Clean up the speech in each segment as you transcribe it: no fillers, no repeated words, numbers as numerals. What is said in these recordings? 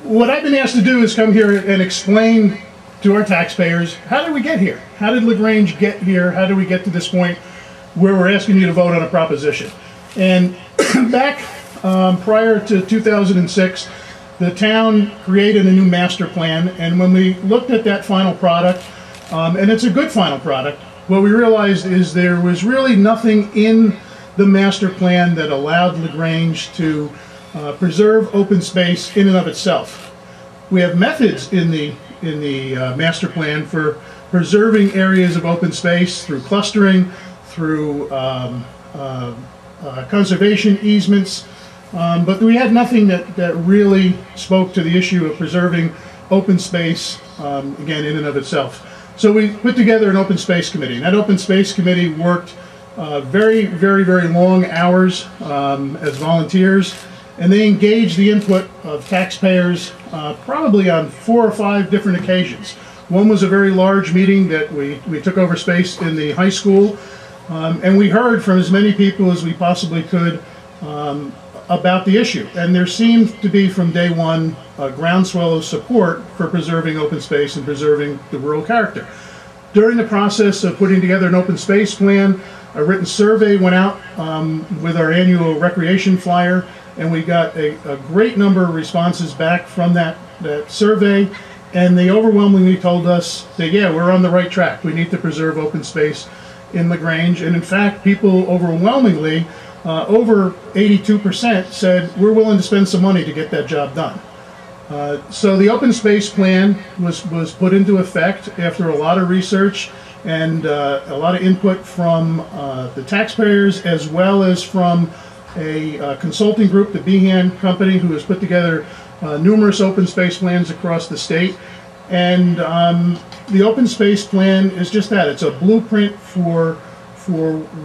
What I've been asked to do is come here and explain to our taxpayers, how did we get here? How did LaGrange get here? How did we get to this point where we're asking you to vote on a proposition? And back prior to 2006, the town created a new master plan, and when we looked at that final product, and it's a good final product, what we realized is there was really nothing in the master plan that allowed LaGrange to preserve open space in and of itself. We have methods in the master plan for preserving areas of open space through clustering, through conservation easements, but we had nothing that really spoke to the issue of preserving open space, again, in and of itself. So we put together an open space committee, and that open space committee worked very long hours as volunteers, and they engaged the input of taxpayers probably on 4 or 5 different occasions. One was a very large meeting that we took over space in the high school, and we heard from as many people as we possibly could about the issue. And there seemed to be from day one a groundswell of support for preserving open space and preserving the rural character. During the process of putting together an open space plan, a written survey went out with our annual recreation flyer, and we got a great number of responses back from that survey, and they overwhelmingly told us that, yeah, we're on the right track. We need to preserve open space in LaGrange, and in fact, people overwhelmingly, over 82%, said we're willing to spend some money to get that job done. So the open space plan was put into effect after a lot of research and a lot of input from the taxpayers, as well as from a consulting group, the Behan Company, who has put together numerous open space plans across the state. And the open space plan is just that. It's a blueprint for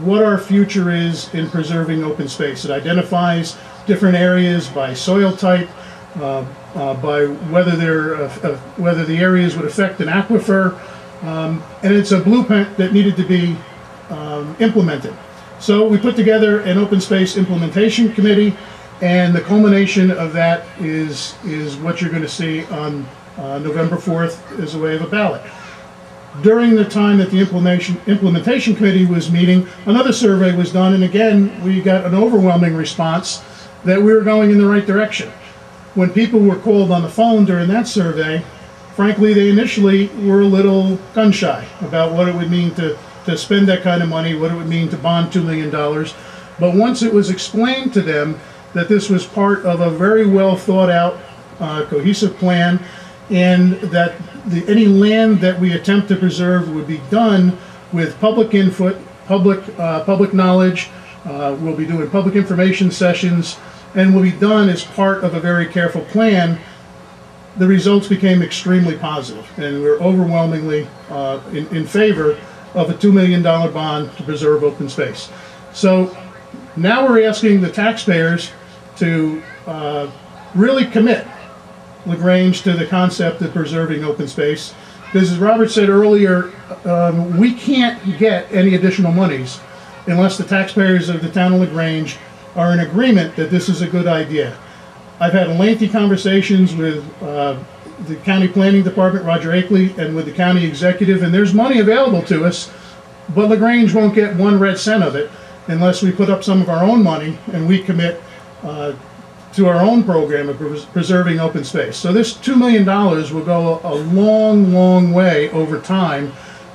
what our future is in preserving open space. It identifies different areas by soil type, by whether the areas would affect an aquifer, and it's a blueprint that needed to be implemented. So we put together an open space implementation committee, and the culmination of that is what you're going to see on November 4th as a way of a ballot. During the time that the implementation committee was meeting, another survey was done, and again we got an overwhelming response that we were going in the right direction. When people were called on the phone during that survey, frankly, they initially were a little gun shy about what it would mean to spend that kind of money, what it would mean to bond $2 million. But once it was explained to them that this was part of a very well thought out, cohesive plan, and that any land that we attempt to preserve would be done with public input, public knowledge, we'll be doing public information sessions, and will be done as part of a very careful plan, the results became extremely positive, and we're overwhelmingly in favor of a $2 million bond to preserve open space. So now we're asking the taxpayers to really commit LaGrange to the concept of preserving open space, because as Robert said earlier, we can't get any additional monies unless the taxpayers of the town of LaGrange are in agreement that this is a good idea. I've had lengthy conversations with the county planning department, Roger Akeley, and with the county executive, and there's money available to us, but LaGrange won't get 1 red cent of it unless we put up some of our own money and we commit to our own program of preserving open space. So this $2 million will go a long way over time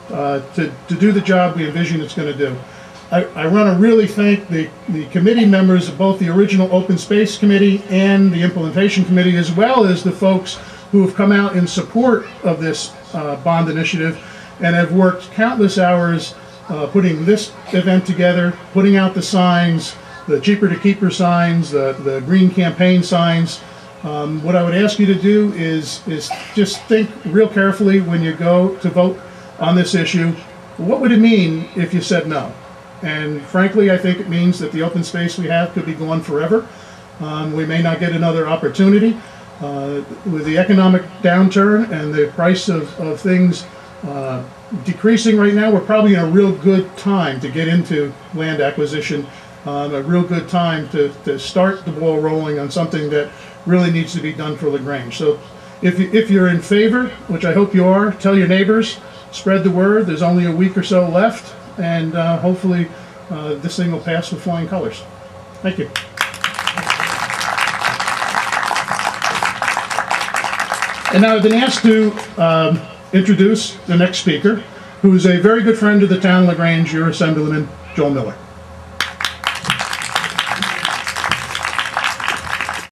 to do the job we envision it's going to do. I want to really thank the committee members of both the original Open Space Committee and the Implementation Committee, as well as the folks who have come out in support of this bond initiative and have worked countless hours putting this event together, putting out the signs, the Cheaper to Keeper signs, the green campaign signs. What I would ask you to do is just think real carefully when you go to vote on this issue. What would it mean if you said no? And frankly, I think it means that the open space we have could be gone forever. We may not get another opportunity. With the economic downturn and the price of things decreasing right now, we're probably in a real good time to get into land acquisition a real good time to start the ball rolling on something that really needs to be done for LaGrange. So if you're in favor, which I hope you are, tell your neighbors, spread the word. There's only a week or so left, and hopefully this thing will pass with flying colors. Thank you. And now I've been asked to introduce the next speaker, who is a very good friend of the town LaGrange, your Assemblyman, Joel Miller.